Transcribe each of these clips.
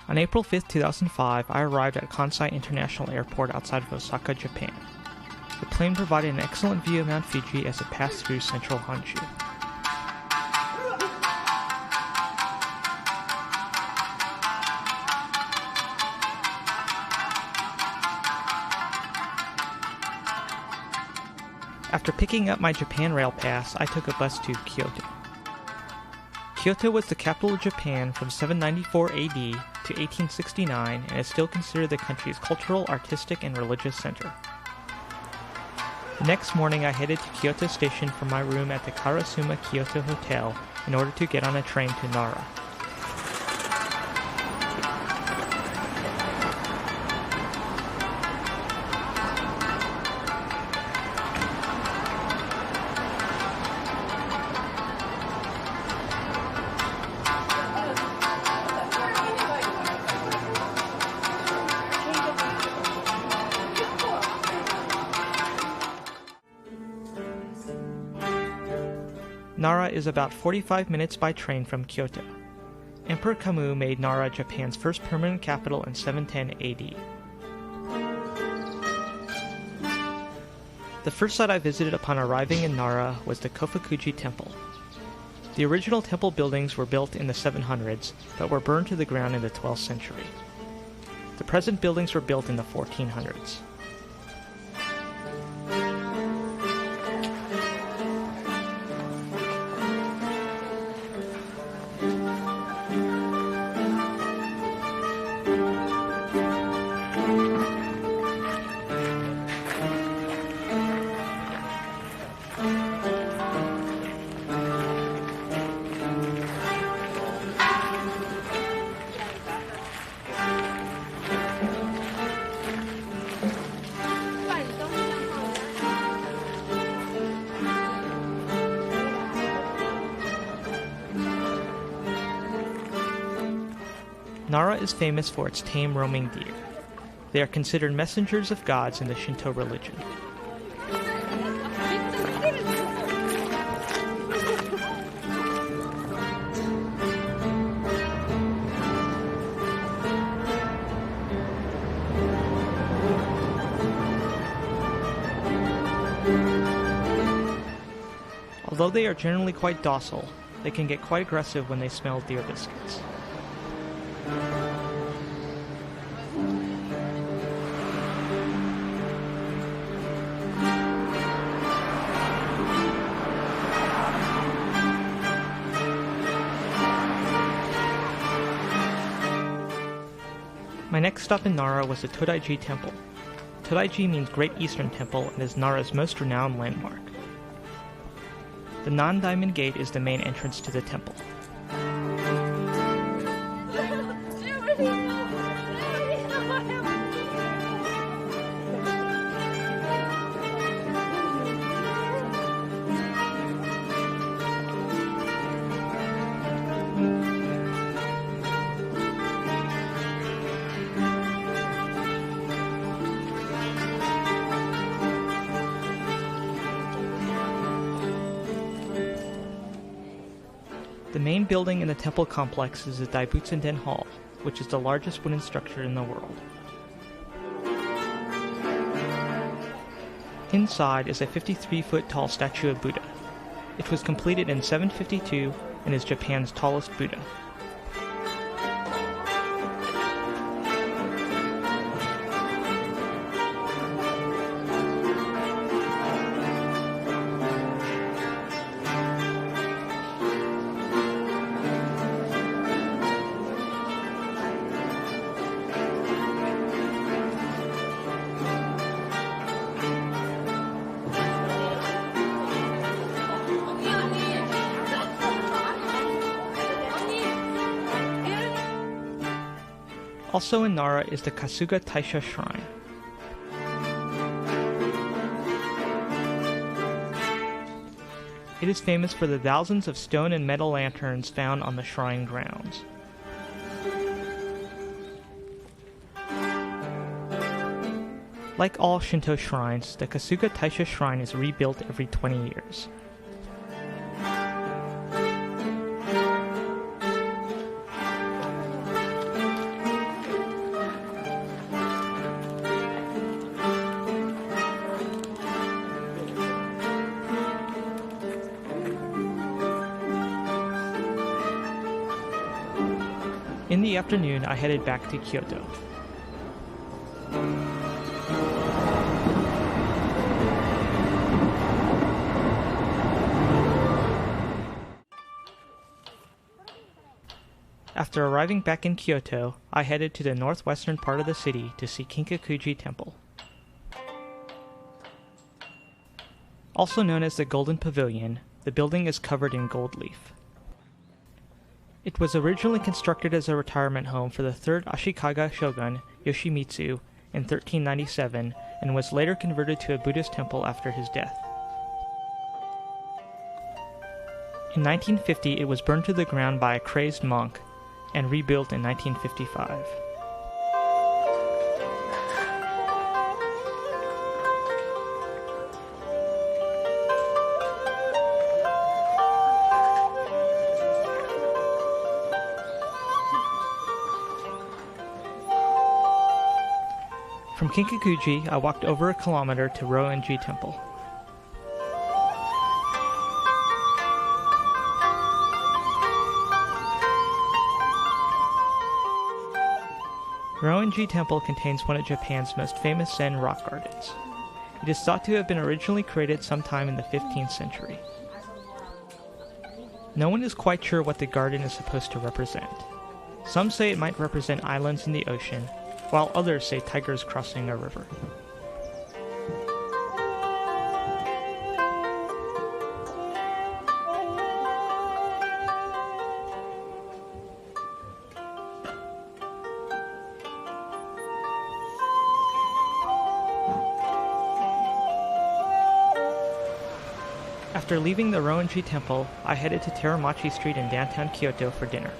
On April 5, 2005, I arrived at Kansai International Airport outside of Osaka, Japan. The plane provided an excellent view of Mount Fuji as it passed through central Honshu. After picking up my Japan Rail Pass, I took a bus to Kyoto. Kyoto was the capital of Japan from 794 AD to 1869 and is still considered the country's cultural, artistic, and religious center. The next morning I headed to Kyoto Station from my room at the Karasuma Kyoto Hotel in order to get on a train to Nara. Nara is about 45 minutes by train from Kyoto. Emperor Kamu made Nara Japan's first permanent capital in 710 AD. The first site I visited upon arriving in Nara was the Kofukuji Temple. The original temple buildings were built in the 700s, but were burned to the ground in the 12th century. The present buildings were built in the 1400s. Nara is famous for its tame roaming deer. They are considered messengers of gods in the Shinto religion. Although they are generally quite docile, they can get quite aggressive when they smell deer biscuits. My next stop in Nara was the Todaiji Temple. Todaiji means Great Eastern Temple and is Nara's most renowned landmark. The non-diamond gate is the main entrance to the temple. The main building in the temple complex is the Daibutsunden Hall, which is the largest wooden structure in the world. Inside is a 53-foot tall statue of Buddha. It was completed in 752 and is Japan's tallest Buddha. Also in Nara is the Kasuga Taisha Shrine. It is famous for the thousands of stone and metal lanterns found on the shrine grounds. Like all Shinto shrines, the Kasuga Taisha Shrine is rebuilt every 20 years. In the afternoon, I headed back to Kyoto. After arriving back in Kyoto, I headed to the northwestern part of the city to see Kinkakuji Temple. Also known as the Golden Pavilion, the building is covered in gold leaf. It was originally constructed as a retirement home for the third Ashikaga shogun, Yoshimitsu, in 1397, and was later converted to a Buddhist temple after his death. In 1950, it was burned to the ground by a crazed monk, and rebuilt in 1955. From Kinkakuji, I walked over a kilometer to Rōenji Temple. Rōenji Temple contains one of Japan's most famous Zen rock gardens. It is thought to have been originally created sometime in the 15th century. No one is quite sure what the garden is supposed to represent. Some say it might represent islands in the ocean, while others say tigers crossing a river. After leaving the Rōenji Temple, I headed to Teramachi Street in downtown Kyoto for dinner.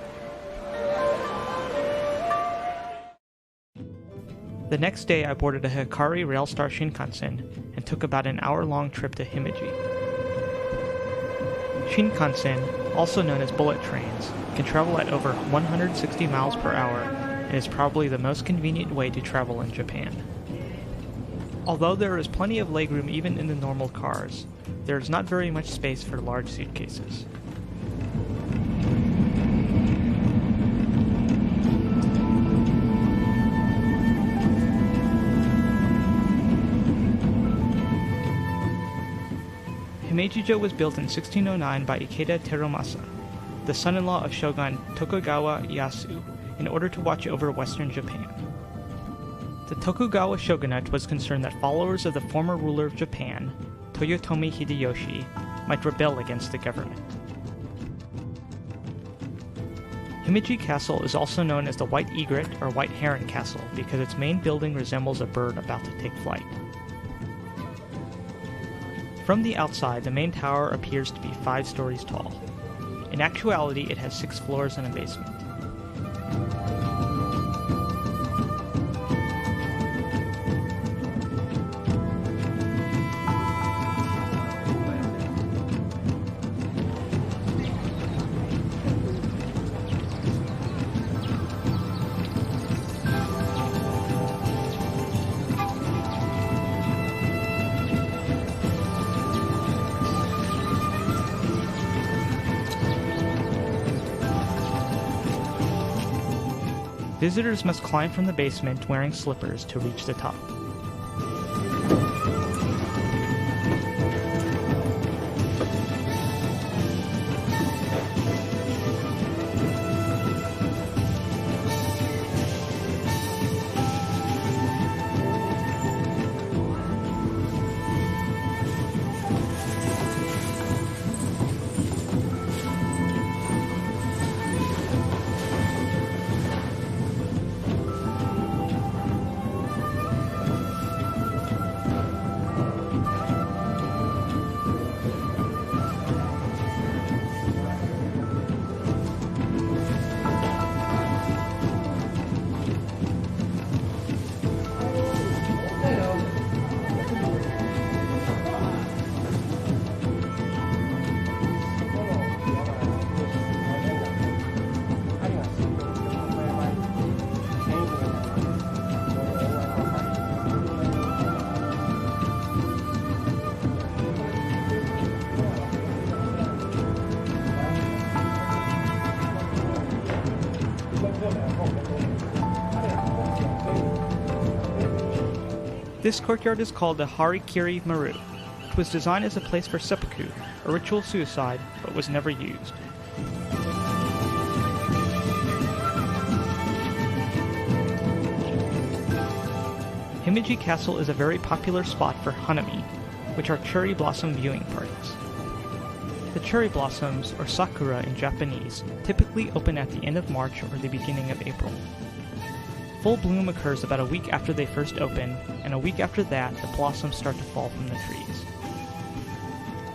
The next day, I boarded a Hikari Railstar Shinkansen and took about an hour-long trip to Himeji. Shinkansen, also known as bullet trains, can travel at over 160 miles per hour and is probably the most convenient way to travel in Japan. Although there is plenty of legroom even in the normal cars, there is not very much space for large suitcases. Himejijo was built in 1609 by Ikeda Teromasa, the son-in-law of Shogun Tokugawa Ieyasu, in order to watch over western Japan. The Tokugawa shogunate was concerned that followers of the former ruler of Japan, Toyotomi Hideyoshi, might rebel against the government. Himeji Castle is also known as the White Egret or White Heron Castle because its main building resembles a bird about to take flight. From the outside, the main tower appears to be 5 stories tall. In actuality, it has 6 floors and a basement. Visitors must climb from the basement wearing slippers to reach the top. This courtyard is called the Harikiri Maru. It was designed as a place for seppuku, a ritual suicide, but was never used. Himeji Castle is a very popular spot for hanami, which are cherry blossom viewing parties. The cherry blossoms, or sakura in Japanese, typically open at the end of March or the beginning of April. Full bloom occurs about a week after they first open, and a week after that, the blossoms start to fall from the trees.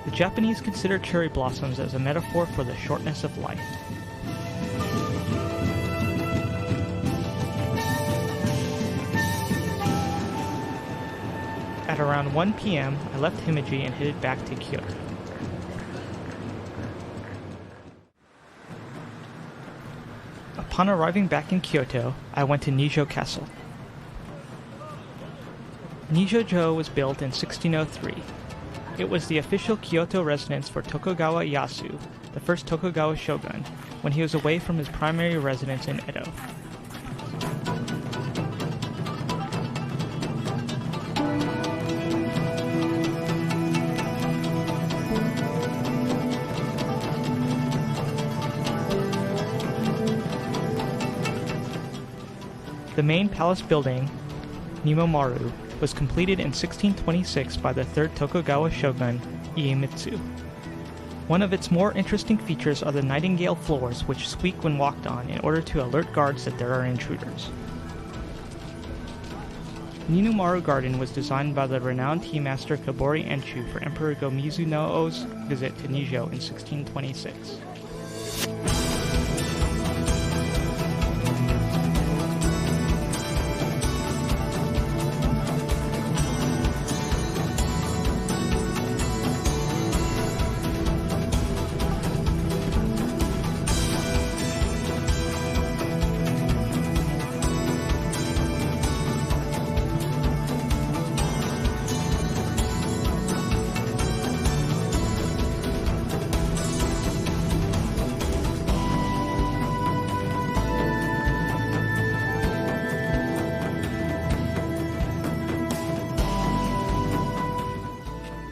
The Japanese consider cherry blossoms as a metaphor for the shortness of life. At around 1 p.m., I left Himeji and headed back to Kyoto. Upon arriving back in Kyoto, I went to Nijo Castle. Nijo-jo was built in 1603. It was the official Kyoto residence for Tokugawa Ieyasu, the first Tokugawa shogun, when he was away from his primary residence in Edo. The main palace building, Nimomaru, was completed in 1626 by the third Tokugawa shogun, Iemitsu. One of its more interesting features are the nightingale floors which squeak when walked on in order to alert guards that there are intruders. Ninomaru Garden was designed by the renowned tea master Kobori Enshu for Emperor Go-Mizunoo's visit to Nijo in 1626.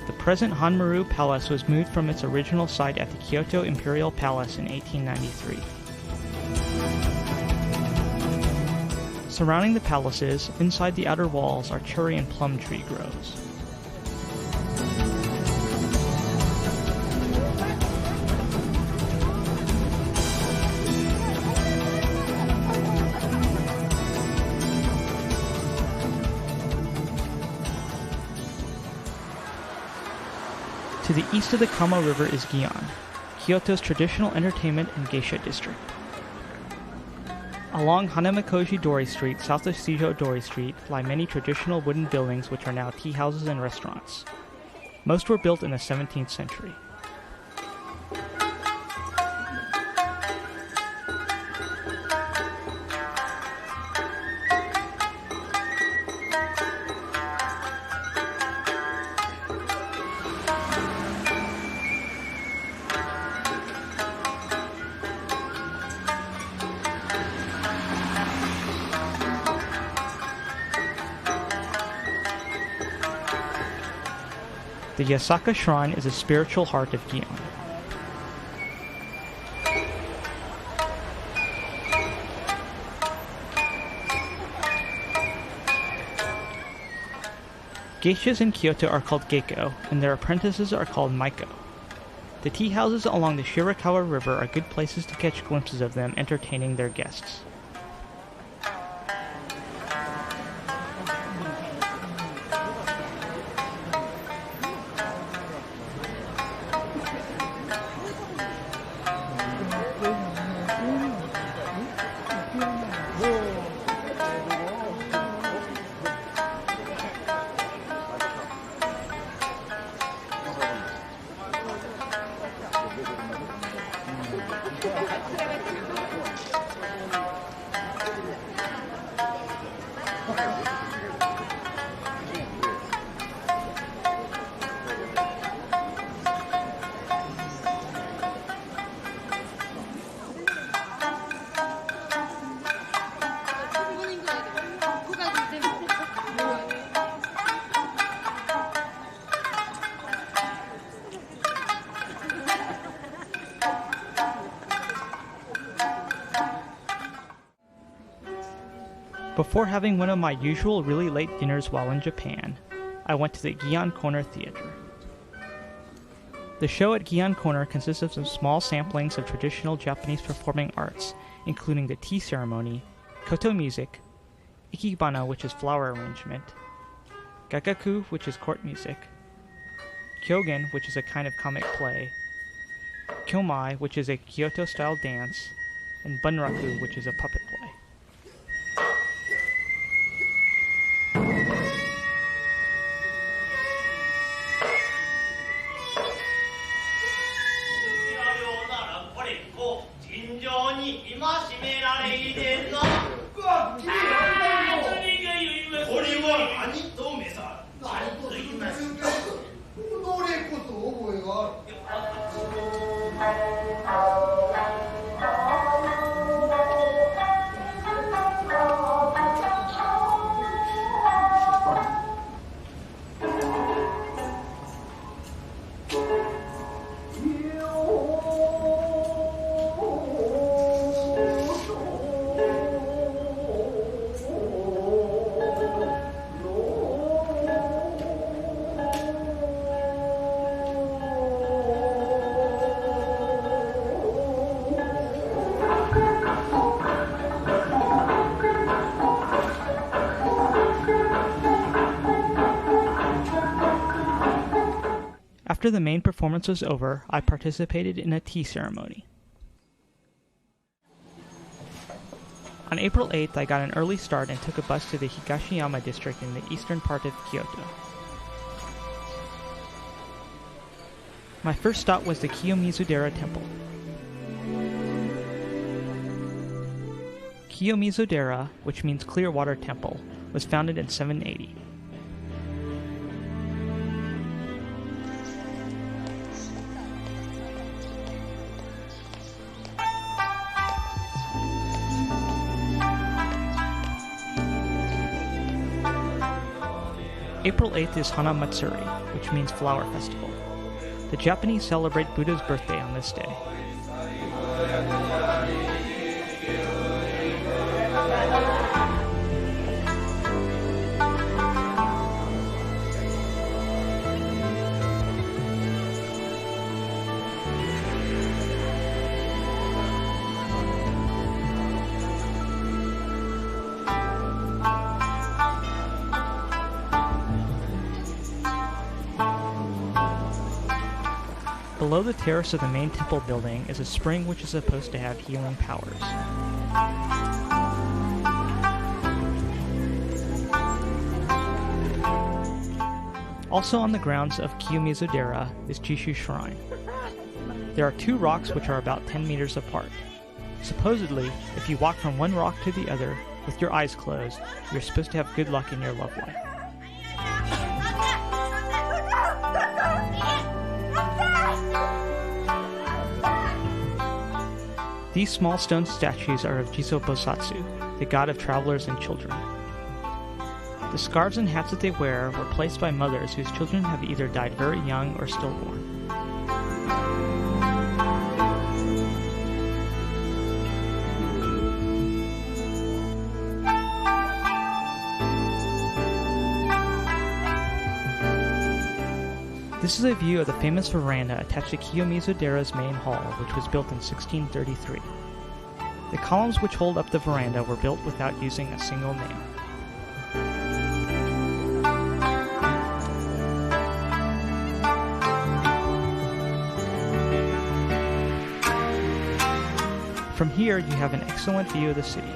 The present Hanmaru Palace was moved from its original site at the Kyoto Imperial Palace in 1893. Surrounding the palaces, inside the outer walls, are cherry and plum tree groves. To the east of the Kamo River is Gion, Kyoto's traditional entertainment and geisha district. Along Hanamikoji Dori Street, south of Shijo Dori Street, lie many traditional wooden buildings which are now tea houses and restaurants. Most were built in the 17th century. The Yasaka Shrine is a spiritual heart of Gion. Geishas in Kyoto are called Geiko, and their apprentices are called Maiko. The tea houses along the Shirakawa River are good places to catch glimpses of them entertaining their guests. Before having one of my usual really late dinners while in Japan, I went to the Gion Corner Theater. The show at Gion Corner consists of some small samplings of traditional Japanese performing arts, including the tea ceremony, koto music, ikebana, which is flower arrangement, gagaku, which is court music, kyogen, which is a kind of comic play, kyomai, which is a Kyoto-style dance, and bunraku, which is a puppet play. After the main performance was over, I participated in a tea ceremony. On April 8th, I got an early start and took a bus to the Higashiyama district in the eastern part of Kyoto. My first stop was the Kiyomizu-dera Temple. Kiyomizu-dera, which means Clear Water Temple, was founded in 780. April 8th is Hana Matsuri, which means Flower Festival. The Japanese celebrate Buddha's birthday on this day. Below the terrace of the main temple building is a spring which is supposed to have healing powers. Also on the grounds of Kiyomizu-dera is Jishu Shrine. There are two rocks which are about 10 meters apart. Supposedly, if you walk from one rock to the other with your eyes closed, you're supposed to have good luck in your love life. These small stone statues are of Jizo Bosatsu, the god of travelers and children. The scarves and hats that they wear were placed by mothers whose children have either died very young or stillborn. This is a view of the famous veranda attached to Kiyomizu-dera's main hall, which was built in 1633. The columns which hold up the veranda were built without using a single nail. From here, you have an excellent view of the city.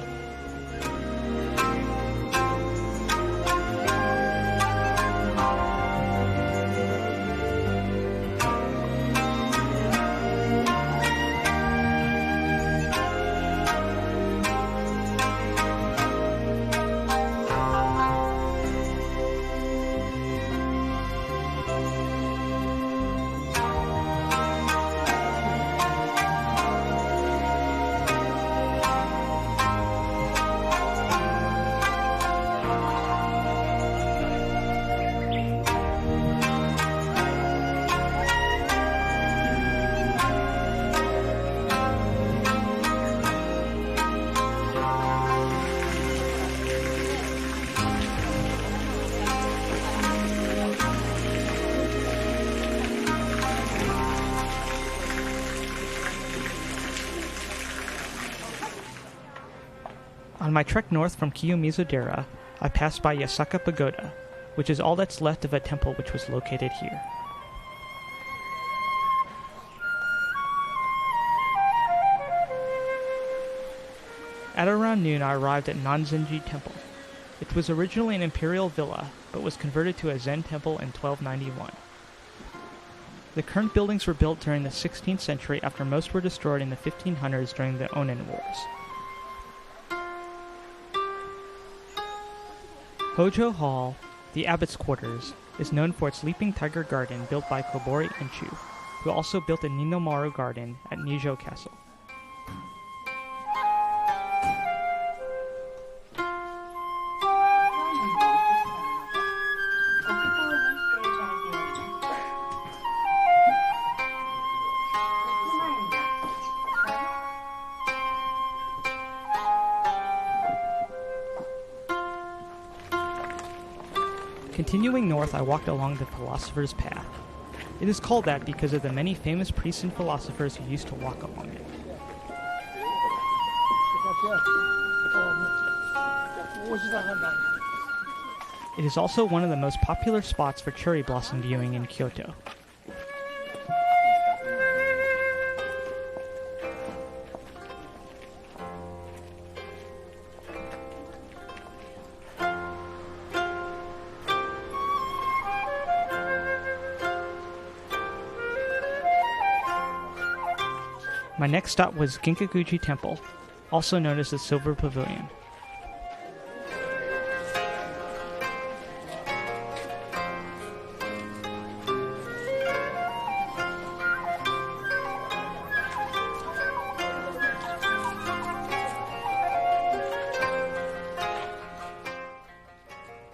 On my trek north from Kiyomizu-dera, I passed by Yasaka Pagoda, which is all that's left of a temple which was located here. At around noon, I arrived at Nanzenji Temple. It was originally an imperial villa, but was converted to a Zen temple in 1291. The current buildings were built during the 16th century after most were destroyed in the 1500s during the Onin Wars. Hojo Hall, the abbot's quarters, is known for its leaping tiger garden built by Kobori Enchu, who also built a Ninomaru garden at Nijo Castle. Continuing north, I walked along the Philosopher's Path. It is called that because of the many famous priests and philosophers who used to walk along it. It is also one of the most popular spots for cherry blossom viewing in Kyoto. My next stop was Ginkakuji Temple, also known as the Silver Pavilion.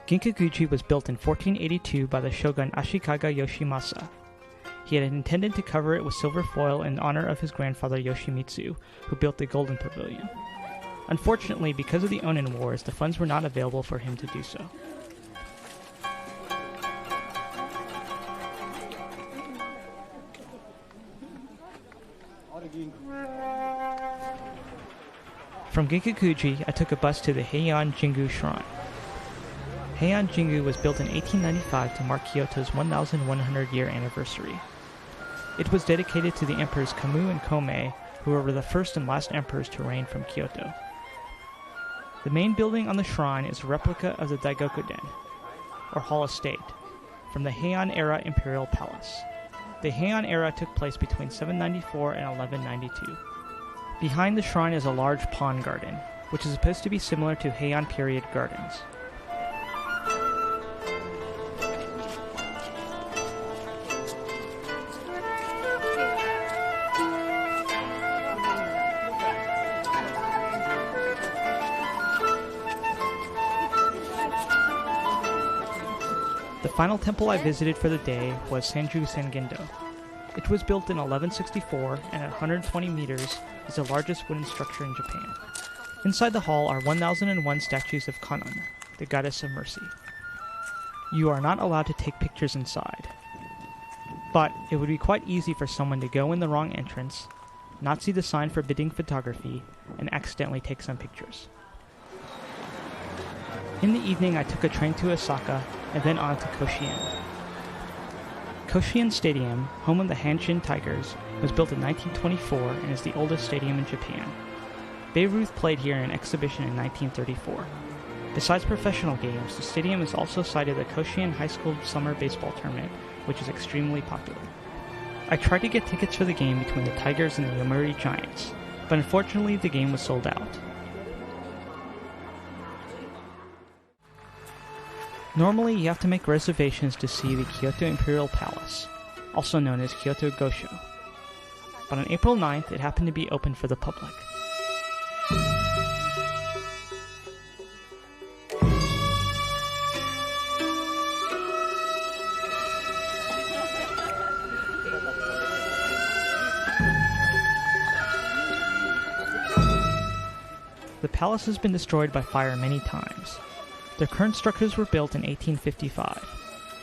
Ginkakuji was built in 1482 by the shogun Ashikaga Yoshimasa. He had intended to cover it with silver foil in honor of his grandfather Yoshimitsu, who built the Golden Pavilion. Unfortunately, because of the Onin Wars, the funds were not available for him to do so. From Ginkakuji, I took a bus to the Heian Jingu Shrine. Heian Jingu was built in 1895 to mark Kyoto's 1,100-year anniversary. It was dedicated to the emperors Kamu and Komei, who were the first and last emperors to reign from Kyoto. The main building on the shrine is a replica of the Daigoku-den, or Hall of State, from the Heian-era imperial palace. The Heian era took place between 794 and 1192. Behind the shrine is a large pond garden, which is supposed to be similar to Heian period gardens. The final temple I visited for the day was Sanju Sengendo. It was built in 1164 and at 120 meters is the largest wooden structure in Japan. Inside the hall are 1001 statues of Kannon, the goddess of mercy. You are not allowed to take pictures inside, but it would be quite easy for someone to go in the wrong entrance, not see the sign forbidding photography, and accidentally take some pictures. In the evening, I took a train to Osaka and then on to Koshien. Koshien Stadium, home of the Hanshin Tigers, was built in 1924 and is the oldest stadium in Japan. Babe Ruth played here in an exhibition in 1934. Besides professional games, the stadium is also site of the Koshien High School Summer Baseball Tournament, which is extremely popular. I tried to get tickets for the game between the Tigers and the Yomiuri Giants, but unfortunately the game was sold out. Normally, you have to make reservations to see the Kyoto Imperial Palace, also known as Kyoto Gosho. But on April 9th, it happened to be open for the public. The palace has been destroyed by fire many times. The current structures were built in 1855.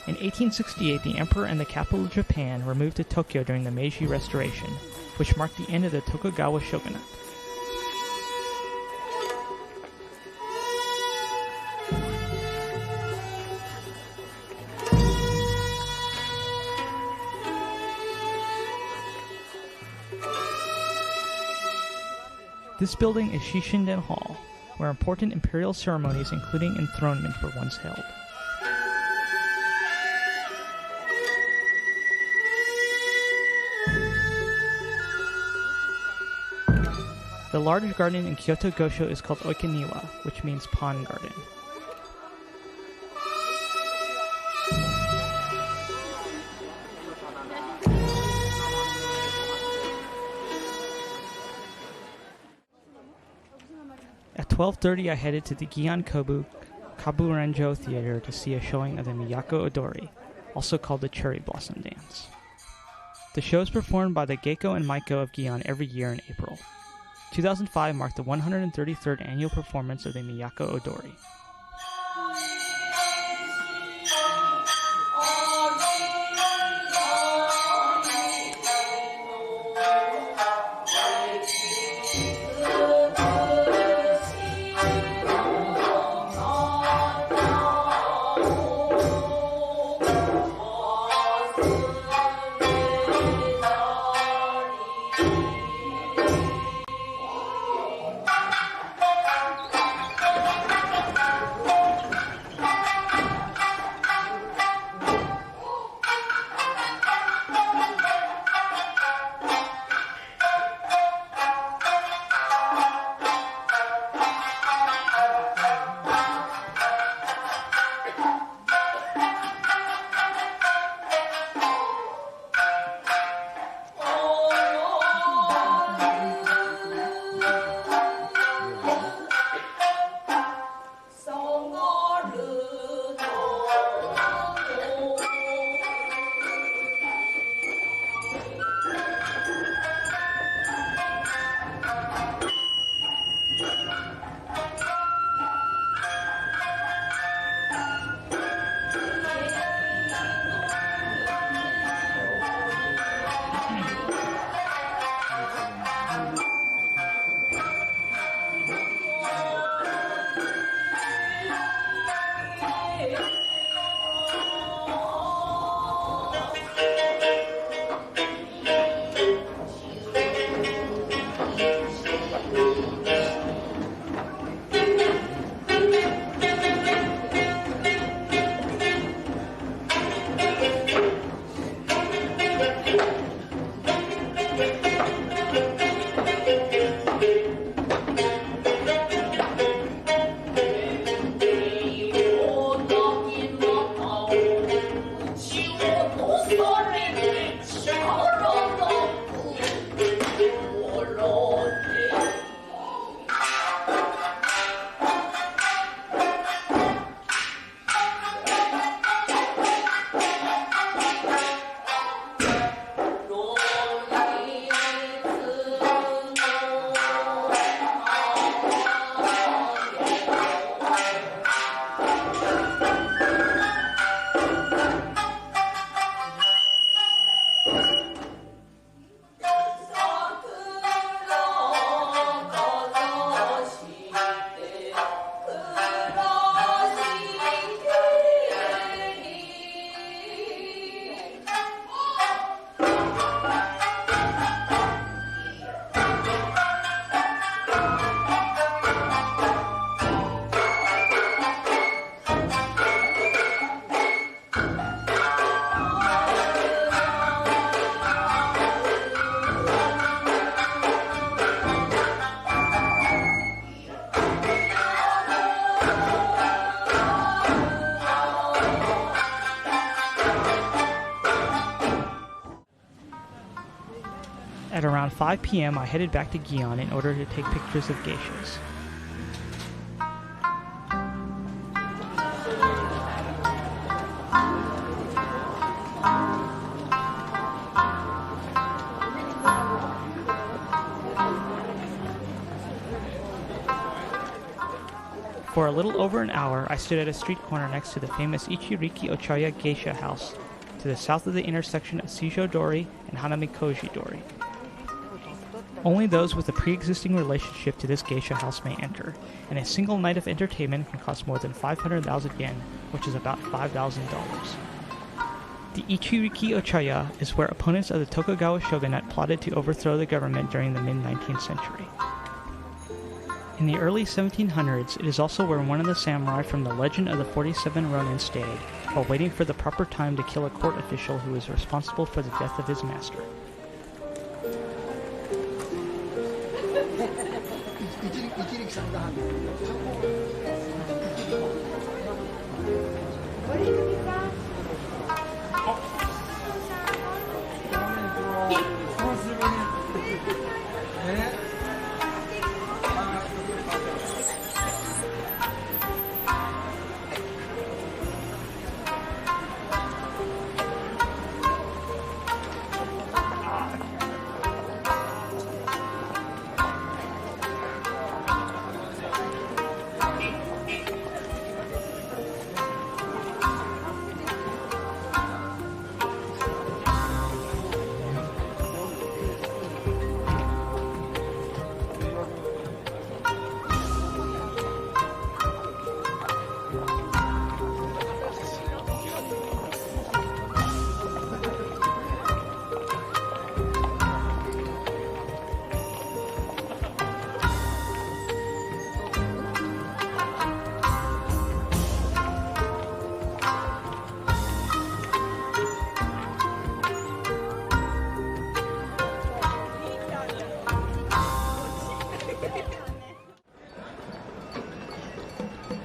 In 1868, the emperor and the capital of Japan were moved to Tokyo during the Meiji Restoration, which marked the end of the Tokugawa shogunate. This building is Shishinden Hall, where important imperial ceremonies including enthronement were once held. The largest garden in Kyoto Gosho is called Oikeniwa, which means pond garden. At 12:30 I headed to the Gion Kobu Kaburenjo Theater to see a showing of the Miyako Odori, also called the Cherry Blossom Dance. The show is performed by the Geiko and Maiko of Gion every year in April. 2005 marked the 133rd annual performance of the Miyako Odori. At around 5 p.m. I headed back to Gion in order to take pictures of geishas. For a little over an hour, I stood at a street corner next to the famous Ichiriki Ochaya Geisha House, to the south of the intersection of Seijo Dori and Hanamikoji Dori. Only those with a pre-existing relationship to this geisha house may enter, and a single night of entertainment can cost more than 500,000 yen, which is about $5,000. The Ichiriki Ochaya is where opponents of the Tokugawa shogunate plotted to overthrow the government during the mid-19th century. In the early 1700s, it is also where one of the samurai from the Legend of the 47 Ronin stayed, while waiting for the proper time to kill a court official who was responsible for the death of his master.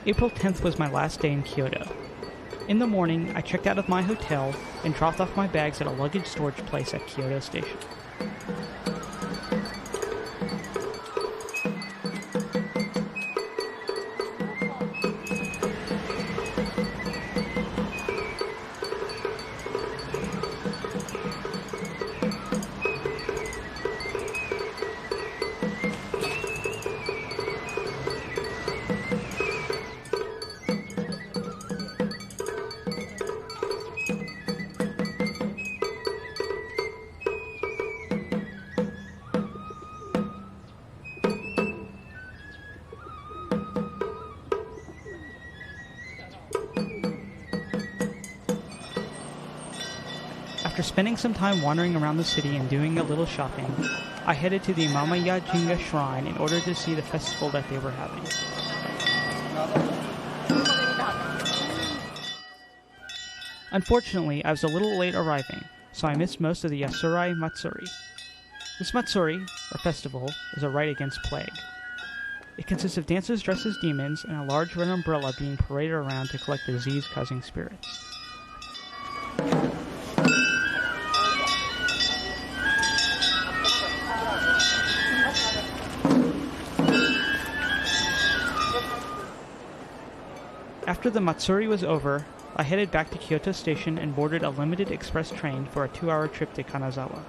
April 10th was my last day in Kyoto. In the morning, I checked out of my hotel and dropped off my bags at a luggage storage place at Kyoto Station. After spending some time wandering around the city and doing a little shopping, I headed to the Imamaya Jinga Shrine in order to see the festival that they were having. Unfortunately, I was a little late arriving, so I missed most of the Yasurai Matsuri. This Matsuri, or festival, is a rite against plague. It consists of dancers dressed as demons and a large red umbrella being paraded around to collect disease-causing spirits. After the Matsuri was over, I headed back to Kyoto Station and boarded a limited express train for a 2-hour trip to Kanazawa.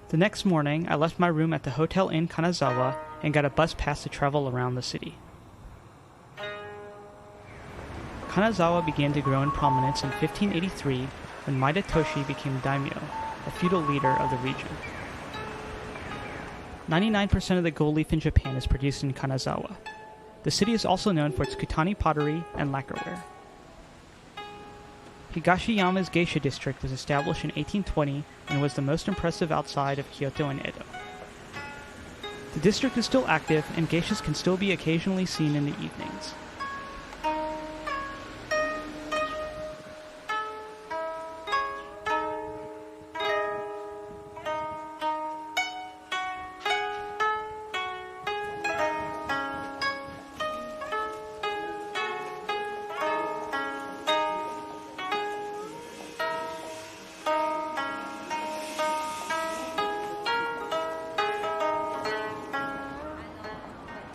The next morning, I left my room at the Hotel Inn Kanazawa and got a bus pass to travel around the city. Kanazawa began to grow in prominence in 1583 when Maeda Toshi became daimyo, a feudal leader of the region. 99% of the gold leaf in Japan is produced in Kanazawa. The city is also known for its Kutani pottery and lacquerware. Higashiyama's geisha district was established in 1820 and was the most impressive outside of Kyoto and Edo. The district is still active and geishas can still be occasionally seen in the evenings.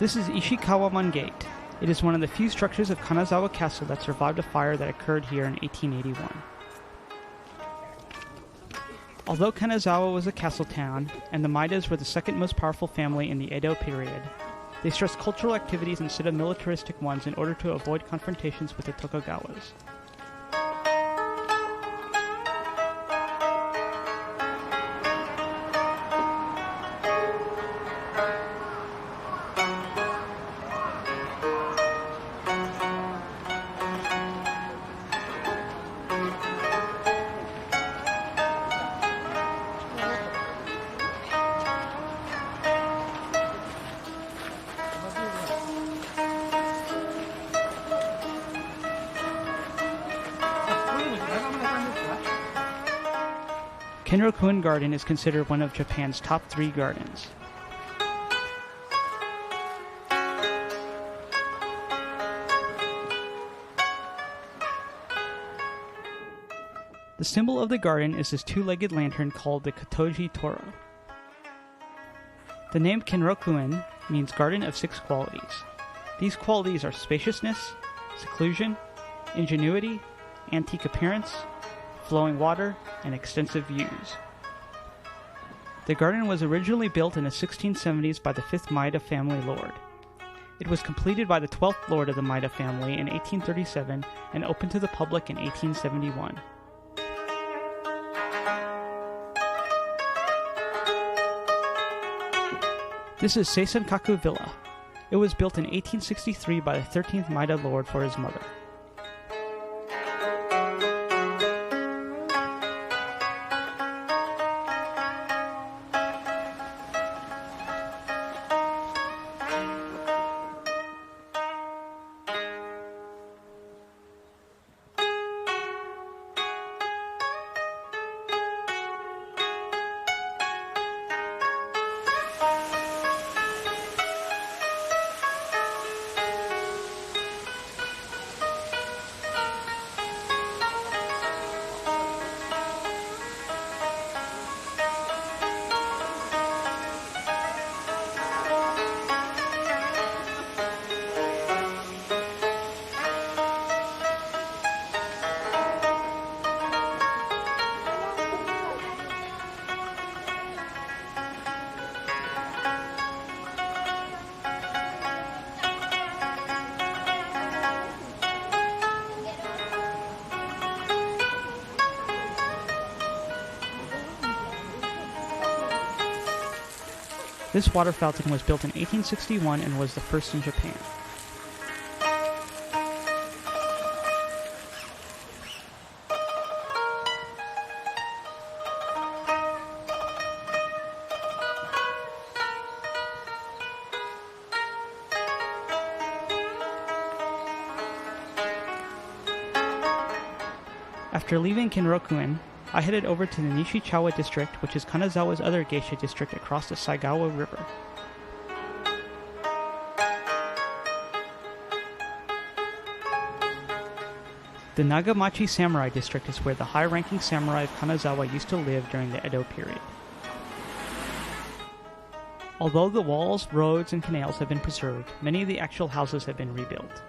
This is Ishikawa-man Gate. It is one of the few structures of Kanazawa Castle that survived a fire that occurred here in 1881. Although Kanazawa was a castle town, and the Maedas were the second most powerful family in the Edo period, they stressed cultural activities instead of militaristic ones in order to avoid confrontations with the Tokugawas. Kinrokuen Garden is considered one of Japan's top 3 gardens. The symbol of the garden is this 2-legged lantern called the Kotoji Toro. The name Kinrokuen means Garden of 6 qualities. These qualities are spaciousness, seclusion, ingenuity, antique appearance, flowing water, and extensive views. The garden was originally built in the 1670s by the 5th Maeda family lord. It was completed by the 12th lord of the Maeda family in 1837 and opened to the public in 1871. This is Seisenkaku Villa. It was built in 1863 by the 13th Maeda lord for his mother. This water fountain was built in 1861 and was the first in Japan. After leaving Kinrokuen, I headed over to the Nishichawa district, which is Kanazawa's other geisha district across the Saigawa River. The Nagamachi Samurai district is where the high-ranking samurai of Kanazawa used to live during the Edo period. Although the walls, roads, and canals have been preserved, many of the actual houses have been rebuilt.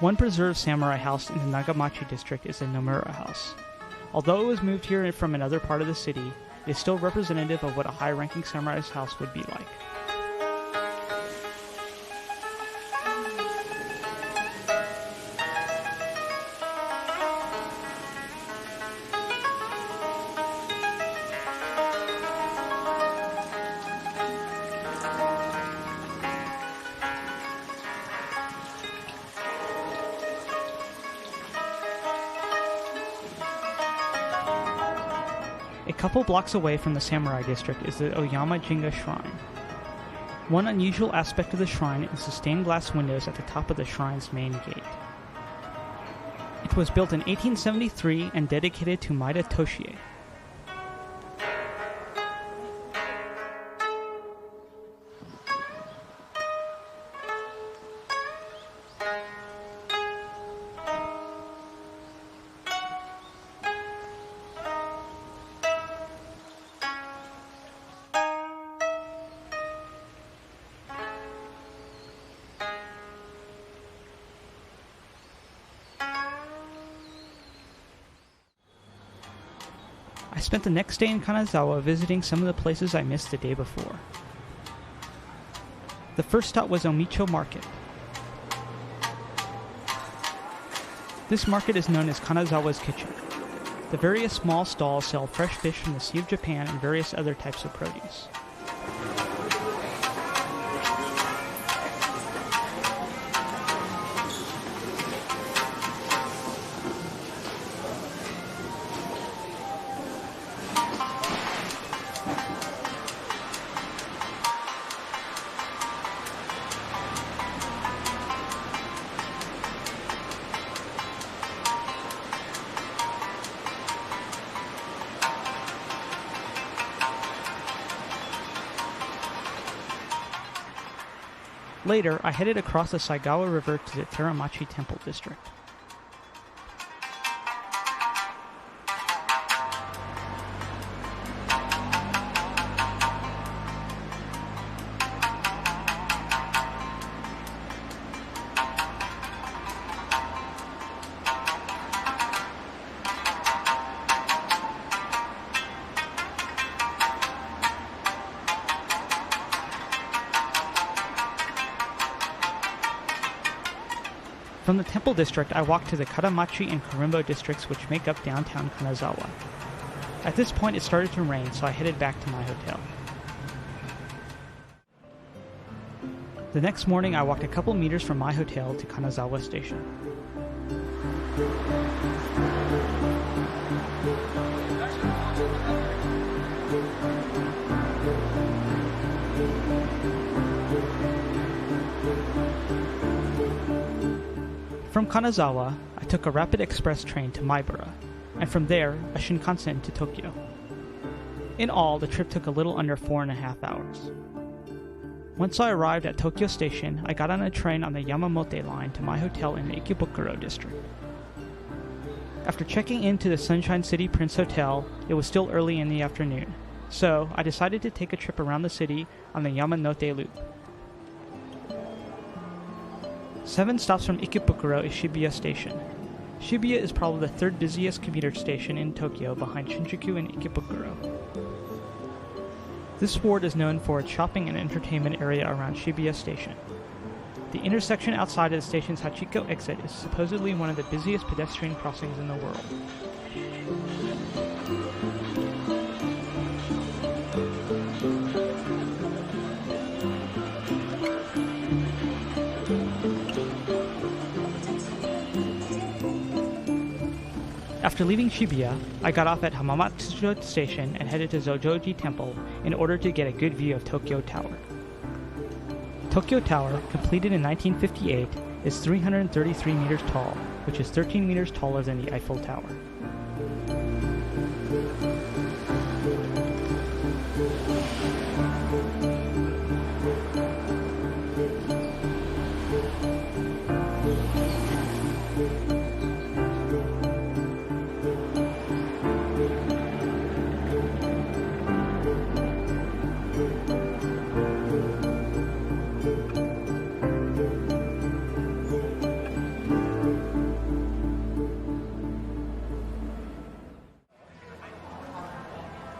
One preserved samurai house in the Nagamachi district is the Nomura House. Although it was moved here from another part of the city, it is still representative of what a high-ranking samurai's house would be like. A couple blocks away from the Samurai District is the Oyama Jinga Shrine. One unusual aspect of the shrine is the stained glass windows at the top of the shrine's main gate. It was built in 1873 and dedicated to Maeda Toshie. I spent the next day in Kanazawa visiting some of the places I missed the day before. The first stop was Omicho Market. This market is known as Kanazawa's Kitchen. The various small stalls sell fresh fish from the Sea of Japan and various other types of produce. Later, I headed across the Saigawa River to the Teramachi Temple District. From the Temple District, I walked to the Karamachi and Kurimbo districts which make up downtown Kanazawa. At this point it started to rain, so I headed back to my hotel. The next morning I walked a couple meters from my hotel to Kanazawa Station. From Kanazawa, I took a rapid express train to Maibara, and from there, a Shinkansen to Tokyo. In all, the trip took a little under 4.5 hours. Once I arrived at Tokyo Station, I got on a train on the Yamamote line to my hotel in the Ikebukuro district. After checking into the Sunshine City Prince Hotel, it was still early in the afternoon, so I decided to take a trip around the city on the Yamanote Loop. 7 stops from Ikebukuro is Shibuya Station. Shibuya is probably the 3rd busiest commuter station in Tokyo behind Shinjuku and Ikebukuro. This ward is known for its shopping and entertainment area around Shibuya Station. The intersection outside of the station's Hachiko exit is supposedly one of the busiest pedestrian crossings in the world. After leaving Shibuya, I got off at Hamamatsucho Station and headed to Zojoji Temple in order to get a good view of Tokyo Tower. Tokyo Tower, completed in 1958, is 333 meters tall, which is 13 meters taller than the Eiffel Tower.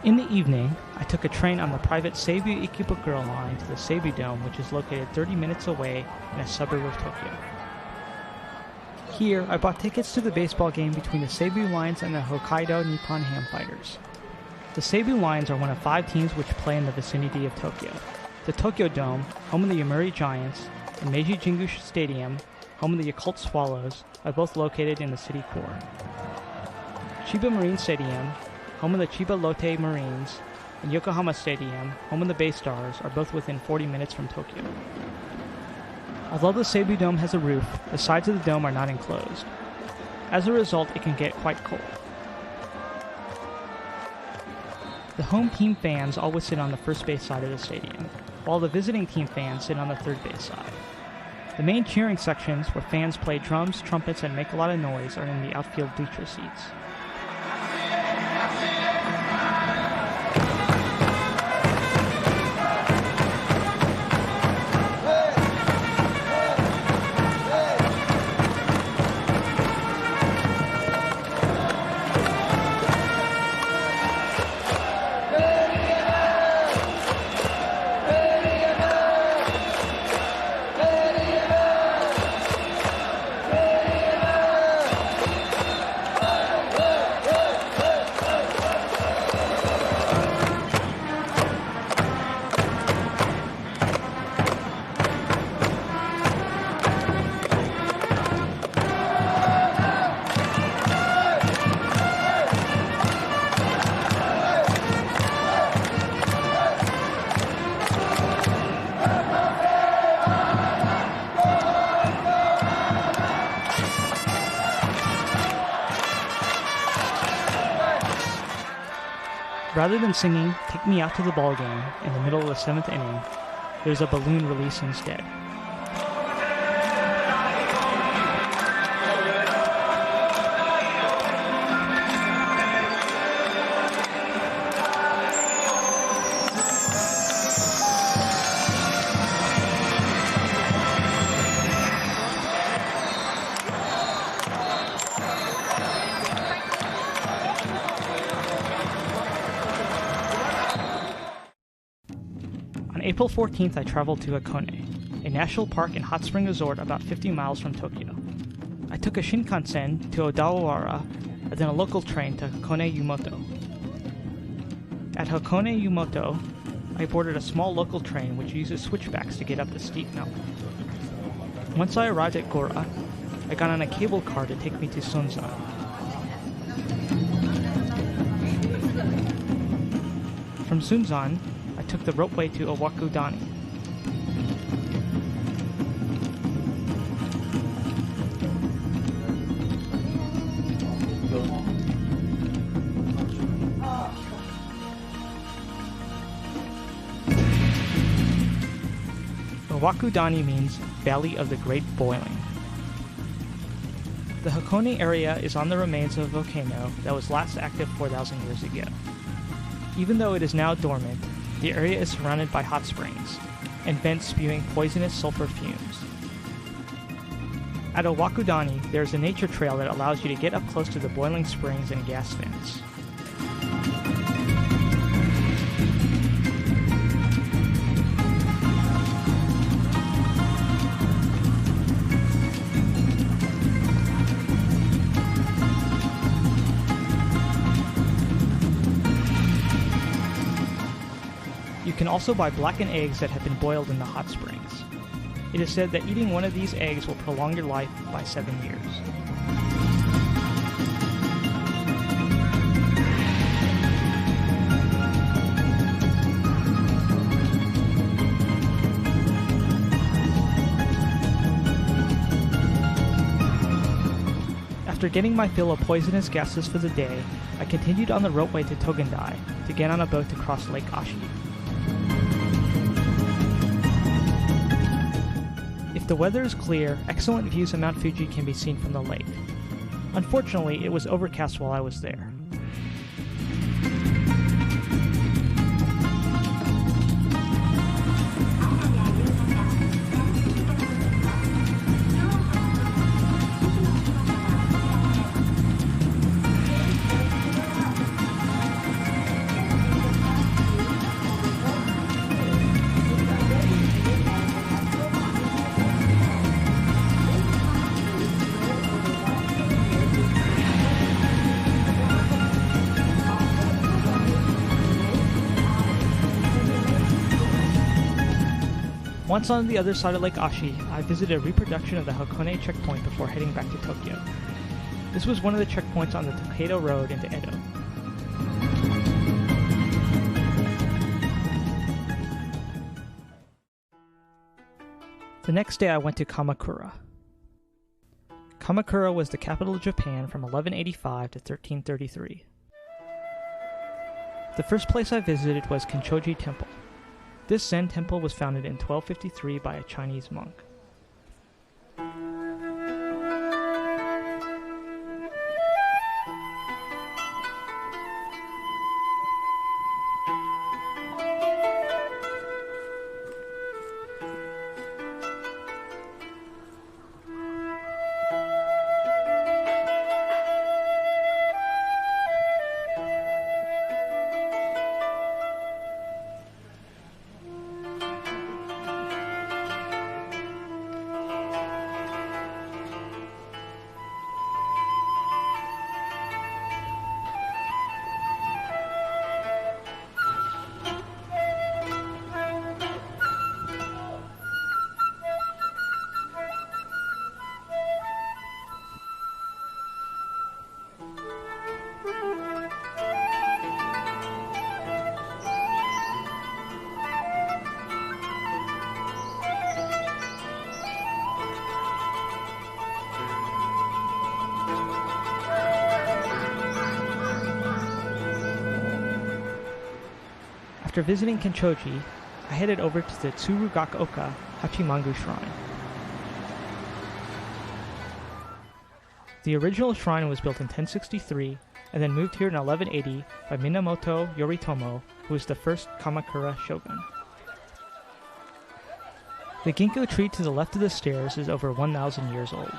In the evening, I took a train on the private Seibu Ikebukuro line to the Seibu Dome, which is located 30 minutes away in a suburb of Tokyo. Here, I bought tickets to the baseball game between the Seibu Lions and the Hokkaido Nippon Ham Fighters. The Seibu Lions are one of 5 teams which play in the vicinity of Tokyo. The Tokyo Dome, home of the Yomiuri Giants, and Meiji Jingu Stadium, home of the Yakult Swallows, are both located in the city core. Chiba Marine Stadium, home of the Chiba Lotte Marines, and Yokohama Stadium, home of the Bay Stars, are both within 40 minutes from Tokyo. Although the Seibu Dome has a roof, the sides of the dome are not enclosed. As a result, it can get quite cold. The home team fans always sit on the first base side of the stadium, while the visiting team fans sit on the third base side. The main cheering sections, where fans play drums, trumpets, and make a lot of noise, are in the outfield bleacher seats. Rather than singing "Take Me Out to the Ball Game" in the middle of the 7th inning, there's a balloon release instead. On April 14th, I traveled to Hakone, a national park and hot spring resort about 50 miles from Tokyo. I took a Shinkansen to Odawara and then a local train to Hakone Yumoto. At Hakone Yumoto, I boarded a small local train which uses switchbacks to get up the steep mountain. Once I arrived at Gora, I got on a cable car to take me to Sonzan. From Sunzan, I took the ropeway to Owakudani. Owakudani means Valley of the Great Boiling. The Hakone area is on the remains of a volcano that was last active 4,000 years ago. Even though it is now dormant, the area is surrounded by hot springs and vents spewing poisonous sulfur fumes. At Owakudani, there is a nature trail that allows you to get up close to the boiling springs and gas vents. You can also buy blackened eggs that have been boiled in the hot springs. It is said that eating one of these eggs will prolong your life by 7 years. After getting my fill of poisonous gases for the day, I continued on the ropeway to Togendai to get on a boat to cross Lake Ashi. If the weather is clear, excellent views of Mount Fuji can be seen from the lake. Unfortunately, it was overcast while I was there. Once on the other side of Lake Ashi, I visited a reproduction of the Hakone checkpoint before heading back to Tokyo. This was one of the checkpoints on the Tokaido Road into Edo. The next day I went to Kamakura. Kamakura was the capital of Japan from 1185 to 1333. The first place I visited was Kinchoji Temple. This Zen temple was founded in 1253 by a Chinese monk. After visiting Kenchoji, I headed over to the Tsurugaoka Hachimangu Shrine. The original shrine was built in 1063 and then moved here in 1180 by Minamoto Yoritomo, who was the first Kamakura shogun. The ginkgo tree to the left of the stairs is over 1,000 years old.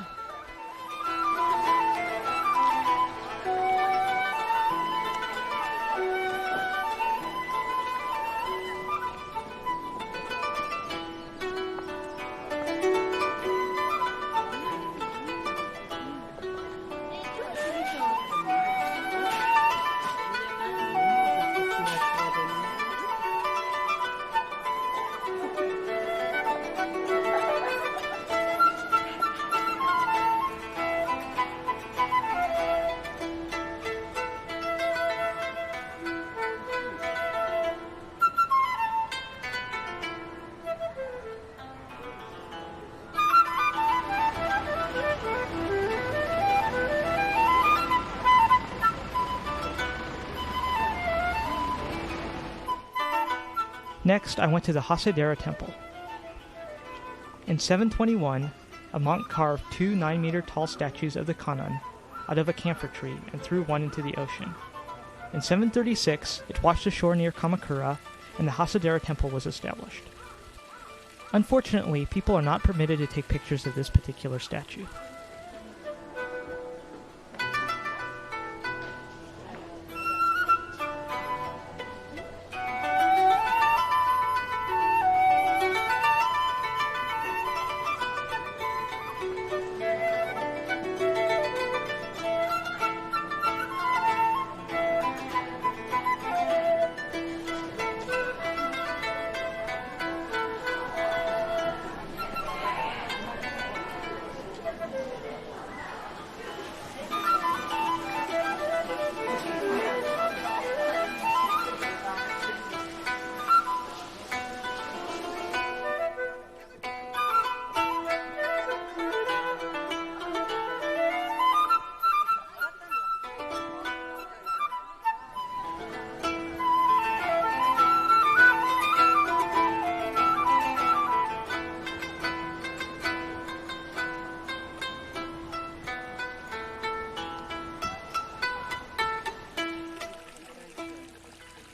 Next, I went to the Hasedera Temple. In 721, a monk carved 2 9-meter tall statues of the Kannon out of a camphor tree and threw one into the ocean. In 736, it washed ashore near Kamakura, and the Hasedera Temple was established. Unfortunately, people are not permitted to take pictures of this particular statue.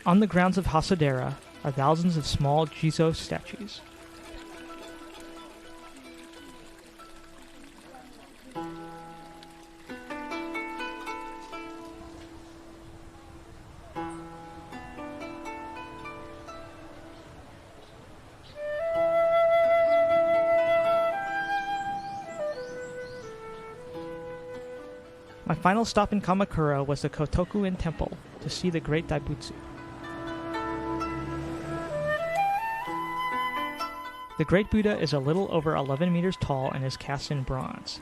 On the grounds of Hasedera are thousands of small Jizo statues. My final stop in Kamakura was the Kotoku-in Temple to see the Great Daibutsu. The Great Buddha is a little over 11 meters tall and is cast in bronze.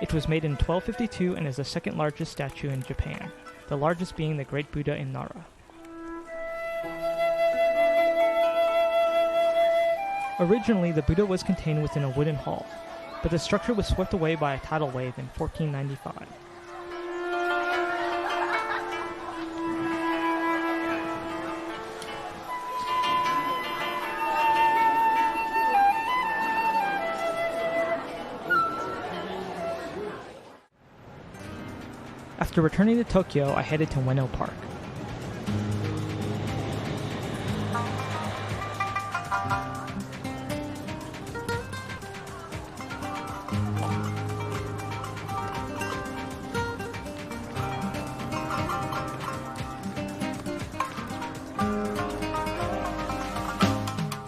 It was made in 1252 and is the second largest statue in Japan, the largest being the Great Buddha in Nara. Originally, the Buddha was contained within a wooden hall, but the structure was swept away by a tidal wave in 1495. After returning to Tokyo, I headed to Ueno Park.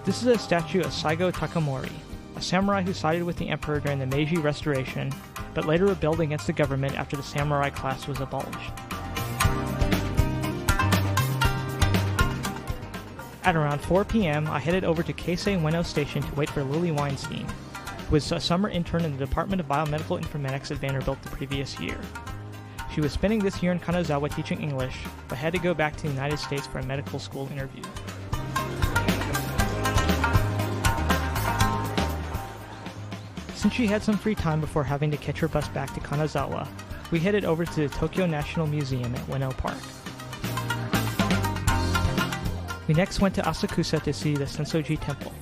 This is a statue of Saigo Takamori, a samurai who sided with the emperor during the Meiji Restoration, but later rebelled against the government after the samurai class was abolished. At around 4 p.m., I headed over to Keisei Ueno Station to wait for Lily Weinstein, who was a summer intern in the Department of Biomedical Informatics at Vanderbilt the previous year. She was spending this year in Kanazawa teaching English, but had to go back to the United States for a medical school interview. Since she had some free time before having to catch her bus back to Kanazawa, we headed over to the Tokyo National Museum at Ueno Park. We next went to Asakusa to see the Sensoji Temple.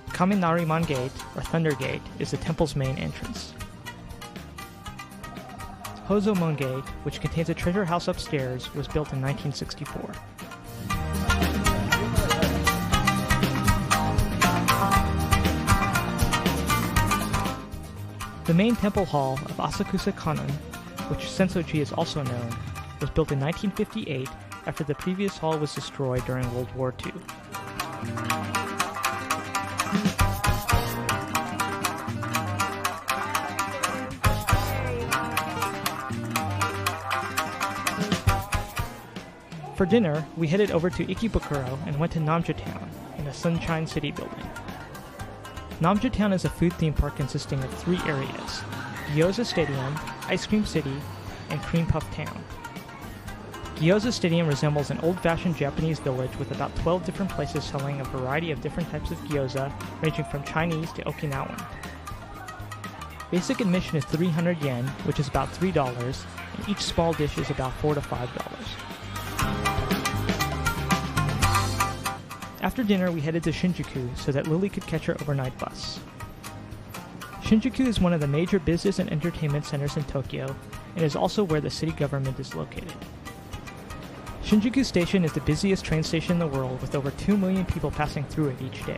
Kaminariman Gate, or Thunder Gate, is the temple's main entrance. Hozomon Gate, which contains a treasure house upstairs, was built in 1964. The main temple hall of Asakusa Kanon, which Sensoji is also known, was built in 1958 after the previous hall was destroyed during World War II. For dinner, we headed over to Ikebukuro and went to Namja Town in the Sunshine City building. Namja Town is a food theme park consisting of 3 areas: Gyoza Stadium, Ice Cream City, and Cream Puff Town. Gyoza Stadium resembles an old-fashioned Japanese village with about 12 different places selling a variety of different types of gyoza, ranging from Chinese to Okinawan. Basic admission is 300 yen, which is about $3, and each small dish is about $4 to $5. After dinner, we headed to Shinjuku so that Lily could catch her overnight bus. Shinjuku is one of the major business and entertainment centers in Tokyo, and is also where the city government is located. Shinjuku Station is the busiest train station in the world, with over 2 million people passing through it each day.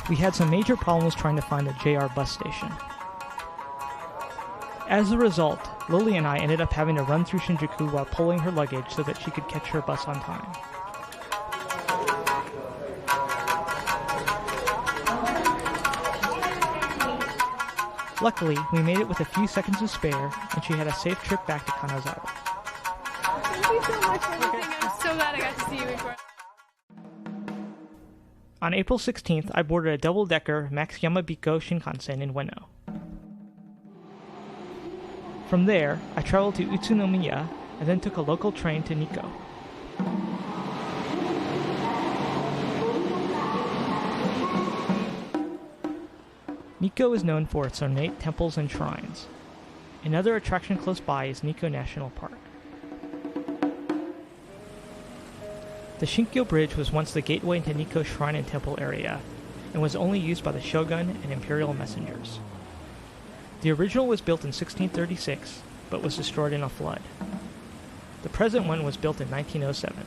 We had some major problems trying to find the JR bus station. As a result, Lily and I ended up having to run through Shinjuku while pulling her luggage so that she could catch her bus on time. Luckily, we made it with a few seconds to spare, and she had a safe trip back to Kanazawa. Thank you so much for everything. I'm so glad I got to see you before. On April 16th, I boarded a double-decker Max Yamabiko Shinkansen in Ueno. From there, I traveled to Utsunomiya and then took a local train to Nikko. Nikko is known for its ornate temples and shrines. Another attraction close by is Nikko National Park. The Shinkyo Bridge was once the gateway into Nikko Shrine and Temple area, and was only used by the shogun and imperial messengers. The original was built in 1636, but was destroyed in a flood. The present one was built in 1907.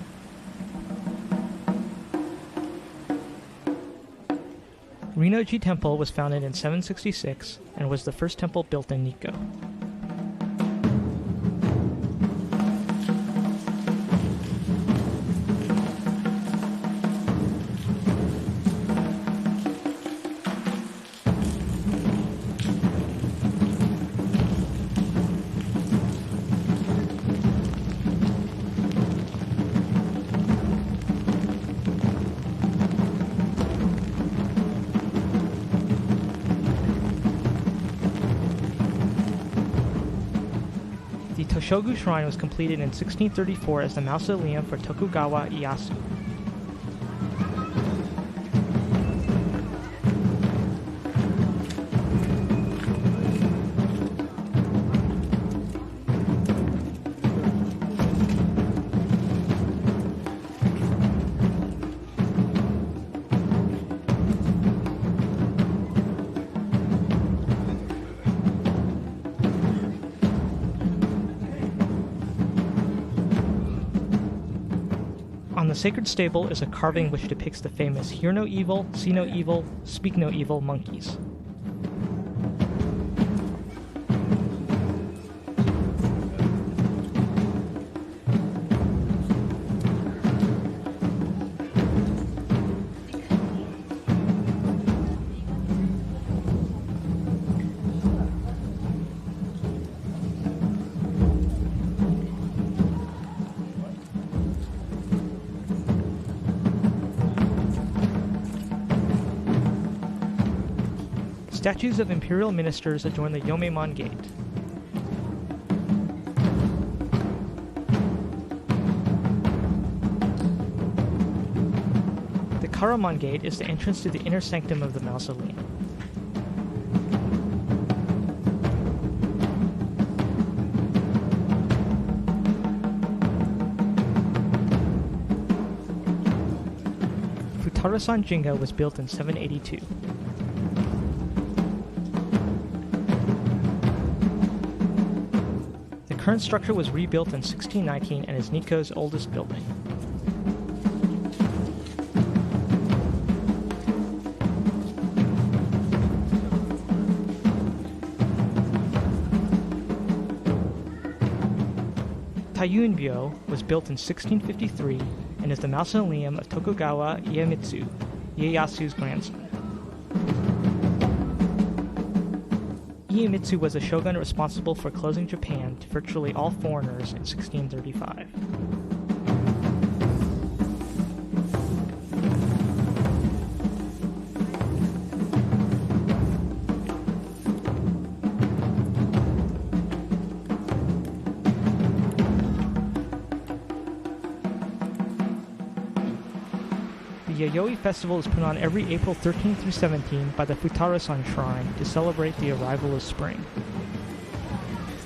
Rinoji Temple was founded in 766 and was the first temple built in Nikko. The Toshogu Shrine was completed in 1634 as the mausoleum for Tokugawa Ieyasu. On the sacred stable is a carving which depicts the famous Hear No Evil, See No Evil, Speak No Evil monkeys. Statues of imperial ministers adorn the Yomemon Gate. Taramon Gate is the entrance to the inner sanctum of the mausoleum. Futarasan Jinga was built in 782. The current structure was rebuilt in 1619 and is Nikko's oldest building. Taiyuinbyo was built in 1653 and is the mausoleum of Tokugawa Iemitsu, Ieyasu's grandson. Iemitsu was a shogun responsible for closing Japan to virtually all foreigners in 1635. The Yayoi Festival is put on every April 13 through 17 by the Futarasan Shrine to celebrate the arrival of spring.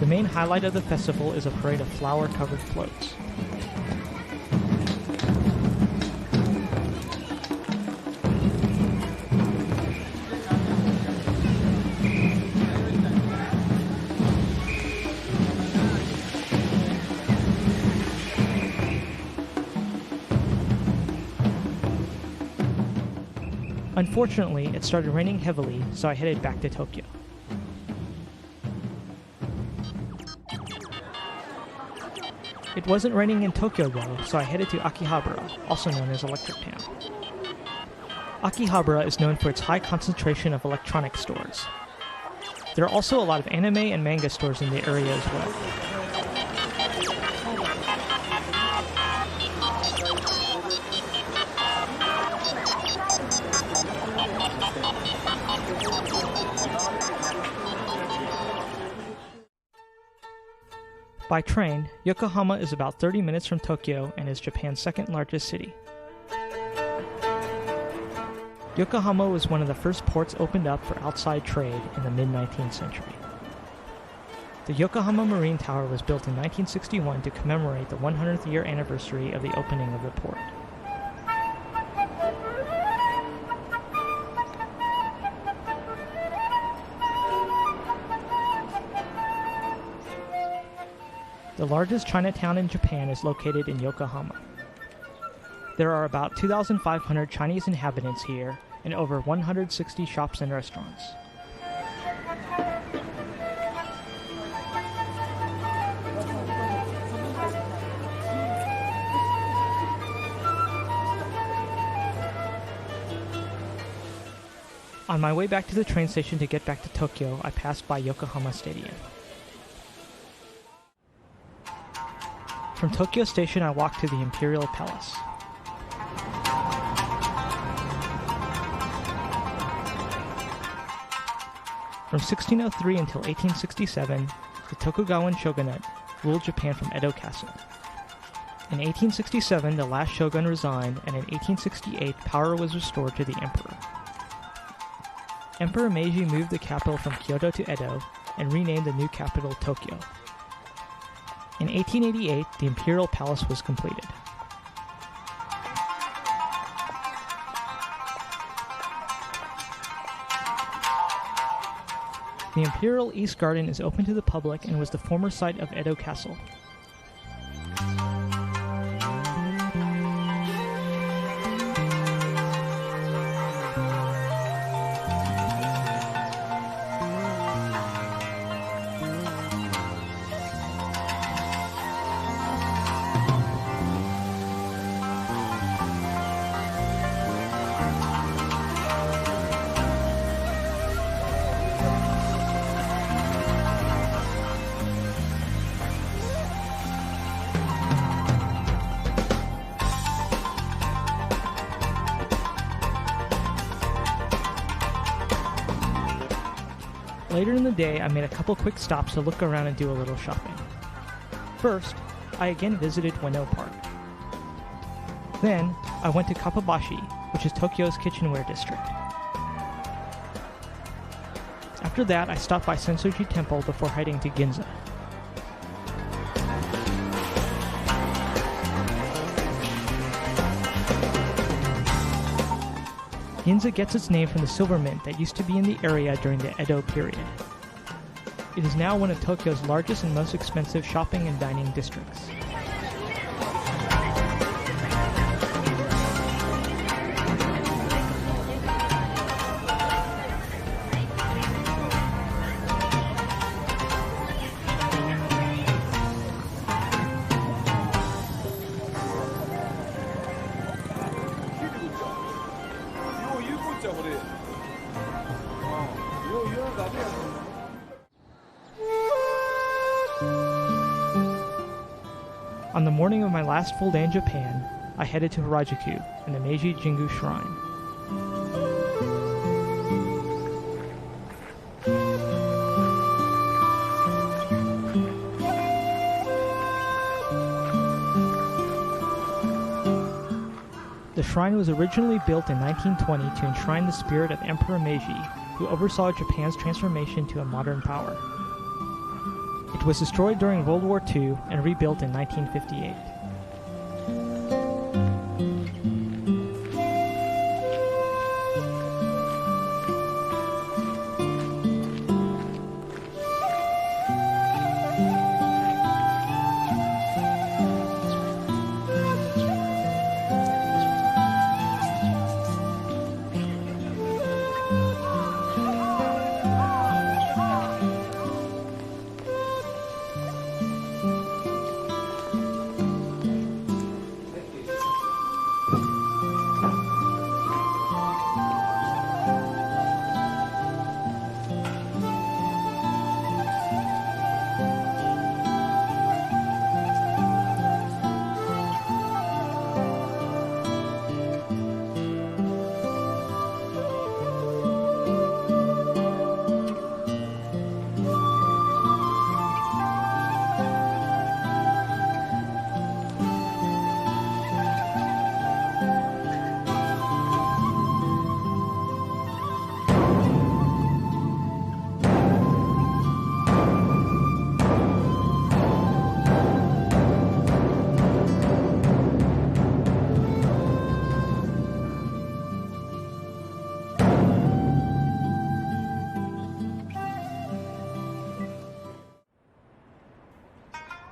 The main highlight of the festival is a parade of flower-covered floats. Unfortunately, it started raining heavily, so I headed back to Tokyo. It wasn't raining in Tokyo though, so I headed to Akihabara, also known as Electric Town. Akihabara is known for its high concentration of electronic stores. There are also a lot of anime and manga stores in the area as well. By train, Yokohama is about 30 minutes from Tokyo and is Japan's second largest city. Yokohama was one of the first ports opened up for outside trade in the mid-19th century. The Yokohama Marine Tower was built in 1961 to commemorate the 100th year anniversary of the opening of the port. The largest Chinatown in Japan is located in Yokohama. There are about 2,500 Chinese inhabitants here and over 160 shops and restaurants. On my way back to the train station to get back to Tokyo, I passed by Yokohama Stadium. From Tokyo Station, I walked to the Imperial Palace. From 1603 until 1867, the Tokugawa shogunate ruled Japan from Edo Castle. In 1867, the last shogun resigned, and in 1868, power was restored to the emperor. Emperor Meiji moved the capital from Kyoto to Edo and renamed the new capital Tokyo. In 1888, the Imperial Palace was completed. The Imperial East Garden is open to the public and was the former site of Edo Castle. Later in the day, I made a couple quick stops to look around and do a little shopping. First, I again visited Ueno Park. Then, I went to Kappabashi, which is Tokyo's kitchenware district. After that, I stopped by Sensoji Temple before heading to Ginza. Ginza gets its name from the silver mint that used to be in the area during the Edo period. It is now one of Tokyo's largest and most expensive shopping and dining districts. On the morning of my last full day in Japan, I headed to Harajuku and the Meiji Jingu Shrine. The shrine was originally built in 1920 to enshrine the spirit of Emperor Meiji, who oversaw Japan's transformation to a modern power. It was destroyed during World War II and rebuilt in 1958.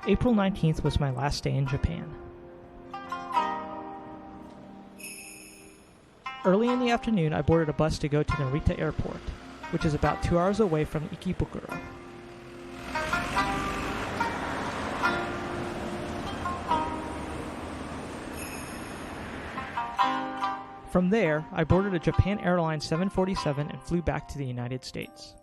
April 19th was my last day in Japan. Early in the afternoon, I boarded a bus to go to Narita Airport, which is about 2 hours away from Ikebukuro. From there, I boarded a Japan Airlines 747 and flew back to the United States.